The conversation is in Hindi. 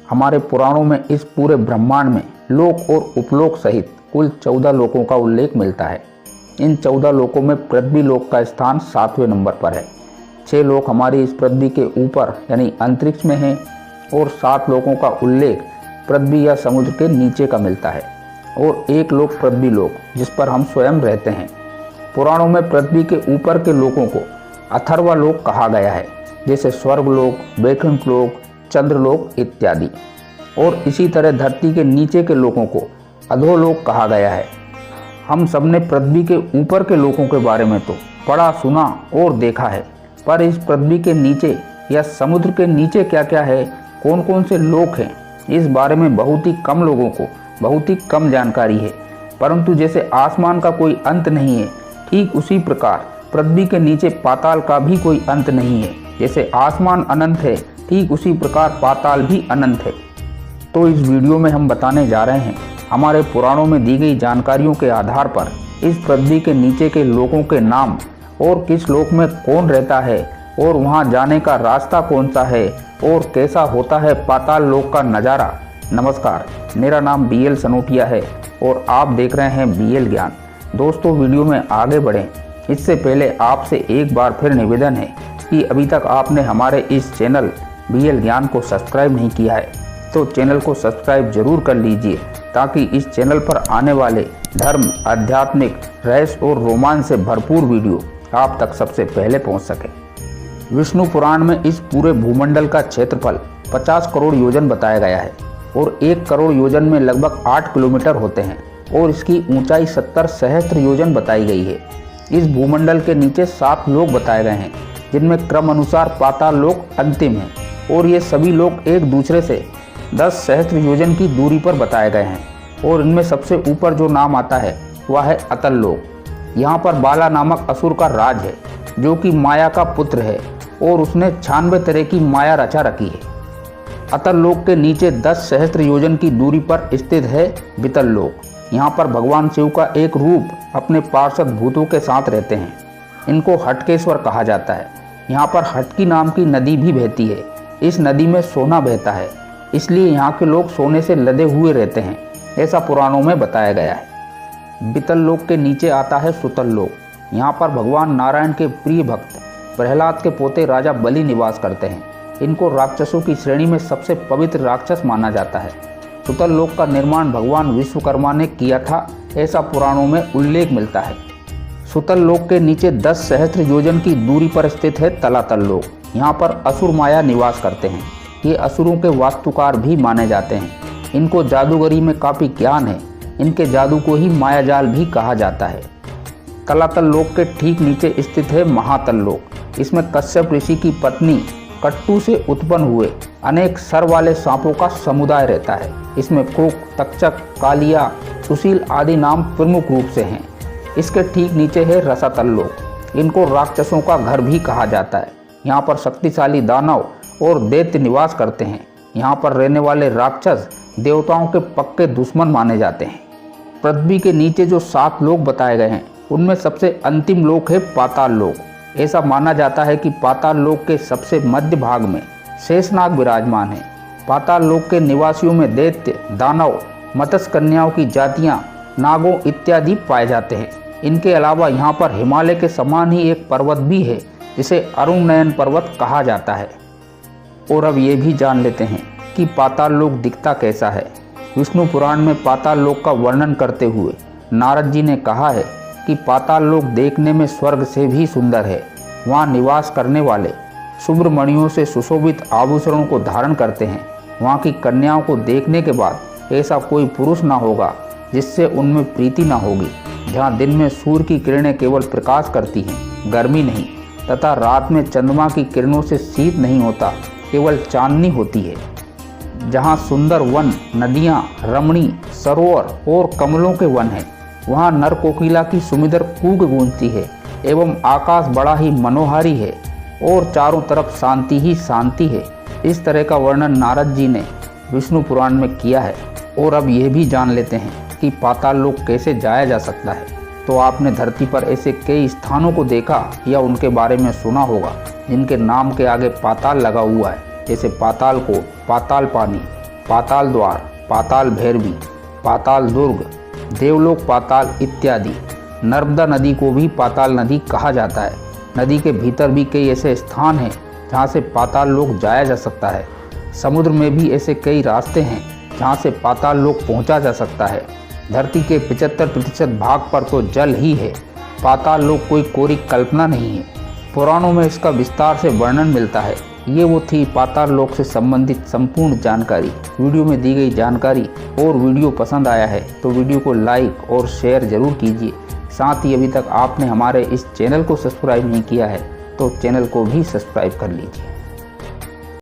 हमारे पुराणों में इस पूरे ब्रह्मांड में लोक और उपलोक सहित कुल 14 लोकों का उल्लेख मिलता है। इन 14 लोकों में पृथ्वी लोक का स्थान 7वें नंबर पर है। 6 लोक हमारी इस पृथ्वी के ऊपर यानी अंतरिक्ष में हैं और 7 लोकों का उल्लेख पृथ्वी या समुद्र के नीचे का मिलता है और एक लोक पृथ्वी लोक जिस पर हम स्वयं रहते हैं। पुराणों में पृथ्वी के ऊपर के लोकों को अथर्व लोक कहा गया है, जैसे स्वर्गलोक, वैकुंठ लोक, चंद्रलोक इत्यादि। और इसी तरह धरती के नीचे के लोकों को अधोलोक कहा गया है। हम सबने पृथ्वी के ऊपर के लोकों के बारे में तो पढ़ा, सुना और देखा है, पर इस पृथ्वी के नीचे या समुद्र के नीचे क्या क्या है, कौन कौन से लोक हैं, इस बारे में बहुत ही कम लोगों को बहुत ही कम जानकारी है। परंतु जैसे आसमान का कोई अंत नहीं है, ठीक उसी प्रकार पृथ्वी के नीचे पाताल का भी कोई अंत नहीं है। जैसे आसमान अनंत है, ठीक उसी प्रकार पाताल भी अनंत है। तो इस वीडियो में हम बताने जा रहे हैं हमारे पुराणों में दी गई जानकारियों के आधार पर इस पृथ्वी के नीचे के लोकों के नाम और किस लोक में कौन रहता है और वहां जाने का रास्ता कौन सा है और कैसा होता है पाताल लोक का नज़ारा। नमस्कार, मेरा नाम BL सनोटिया है और आप देख रहे हैं BL ज्ञान। दोस्तों, वीडियो में आगे बढ़ें इससे पहले आपसे एक बार फिर निवेदन है कि अभी तक आपने हमारे इस चैनल BL ज्ञान को सब्सक्राइब नहीं किया है तो चैनल को सब्सक्राइब जरूर कर लीजिए, ताकि इस चैनल पर आने वाले धर्म, आध्यात्मिक, रहस्य और रोमांच से भरपूर वीडियो आप तक सबसे पहले पहुंच सके। विष्णु पुराण में इस पूरे भूमंडल का क्षेत्रफल 50 करोड़ योजन बताया गया है और 1 करोड़ योजन में लगभग 8 किलोमीटर होते हैं और इसकी ऊंचाई 70 सहस्त्र योजन बताई गई है। इस भूमंडल के नीचे 7 लोक बताए गए हैं, जिनमें क्रम अनुसार पाताल लोक अंतिम है और ये सभी लोक एक दूसरे से 10 सहस्त्र योजन की दूरी पर बताए गए हैं। और इनमें सबसे ऊपर जो नाम आता है वह है अतल लोक। यहाँ पर बाला नामक असुर का राज है, जो कि माया का पुत्र है और उसने 96 तरह की माया रचा रखी है। अतल लोक के नीचे 10 सहस्त्र योजन की दूरी पर स्थित है वितल लोक। यहाँ पर भगवान शिव का एक रूप अपने पार्षद भूतों के साथ रहते हैं। इनको हटकेश्वर कहा जाता है। यहाँ पर हटकी नाम की नदी भी बहती है। इस नदी में सोना बहता है, इसलिए यहाँ के लोग सोने से लदे हुए रहते हैं, ऐसा पुराणों में बताया गया है। वितल लोक के नीचे आता है सुतल लोक। यहाँ पर भगवान नारायण के प्रिय भक्त प्रहलाद के पोते राजा बलि निवास करते हैं। इनको राक्षसों की श्रेणी में सबसे पवित्र राक्षस माना जाता है। सुतल लोक का निर्माण भगवान विश्वकर्मा ने किया था, ऐसा पुराणों में उल्लेख मिलता है। सुतल लोक के नीचे 10 सहस्त्र योजन की दूरी पर स्थित है तलातल लोक। यहाँ पर असुर माया निवास करते हैं। ये असुरों के वास्तुकार भी माने जाते हैं। इनको जादूगरी में काफ़ी ज्ञान है। इनके जादू को ही मायाजाल भी कहा जाता है। तलातल लोक के ठीक नीचे स्थित है महातल लोक। इसमें कश्यप ऋषि की पत्नी कट्टू से उत्पन्न हुए अनेक सर वाले सांपों का समुदाय रहता है। इसमें कुक, तक्षक, कालिया, सुशील आदि नाम प्रमुख रूप से हैं। इसके ठीक नीचे है रसातल लोक। इनको राक्षसों का घर भी कहा जाता है। यहाँ पर शक्तिशाली दानव और दैत्य निवास करते हैं। यहाँ पर रहने वाले राक्षस देवताओं के पक्के दुश्मन माने जाते हैं। पृथ्वी के नीचे जो 7 लोक बताए गए हैं, उनमें सबसे अंतिम लोक है पाताल लोक। ऐसा माना जाता है कि पाताल लोक के सबसे मध्य भाग में शेषनाग विराजमान है। पाताल लोक के निवासियों में दैत्य, दानव, मत्स्य कन्याओं की जातियाँ, नागों इत्यादि पाए जाते हैं। इनके अलावा यहाँ पर हिमालय के समान ही एक पर्वत भी है, जिसे अरुण नयन पर्वत कहा जाता है। और अब ये भी जान लेते हैं कि पाताल लोक दिखता कैसा है। विष्णु पुराण में पाताल लोक का वर्णन करते हुए नारद जी ने कहा है कि पाताल लोक देखने में स्वर्ग से भी सुंदर है। वहाँ निवास करने वाले शुभ्र मणियों से सुशोभित आभूषणों को धारण करते हैं। वहाँ की कन्याओं को देखने के बाद ऐसा कोई पुरुष ना होगा जिससे उनमें प्रीति ना होगी। जहाँ दिन में सूर्य की किरणें केवल प्रकाश करती हैं, गर्मी नहीं, तथा रात में चंद्रमा की किरणों से शीत नहीं होता, केवल चांदनी होती है। जहाँ सुंदर वन, नदियाँ, रमणी, सरोवर और कमलों के वन हैं, वहाँ नर कोकिला की सुमिधर कूक गूंजती है एवं आकाश बड़ा ही मनोहारी है और चारों तरफ शांति ही शांति है। इस तरह का वर्णन नारद जी ने विष्णु पुराण में किया है। और अब यह भी जान लेते हैं कि पाताल लोक कैसे जाया जा सकता है। तो आपने धरती पर ऐसे कई स्थानों को देखा या उनके बारे में सुना होगा जिनके नाम के आगे पाताल लगा हुआ है, जैसे पाताल कोट, पाताल पानी, पाताल द्वार, पाताल भैरवी, पाताल दुर्ग, देवलोक पाताल इत्यादि। नर्मदा नदी को भी पाताल नदी कहा जाता है। नदी के भीतर भी कई ऐसे स्थान हैं जहाँ से पाताल लोक जाया जा सकता है। समुद्र में भी ऐसे कई रास्ते हैं जहाँ से पाताल लोक पहुँचा जा सकता है। धरती के 75% भाग पर तो जल ही है। पाताल लोक कोई कोरी कल्पना नहीं है। पुराणों में इसका विस्तार से वर्णन मिलता है। ये वो थी पाताल लोक से संबंधित संपूर्ण जानकारी। वीडियो में दी गई जानकारी और वीडियो पसंद आया है तो वीडियो को लाइक और शेयर जरूर कीजिए। साथ ही अभी तक आपने हमारे इस चैनल को सब्सक्राइब नहीं किया है तो चैनल को भी सब्सक्राइब कर लीजिए।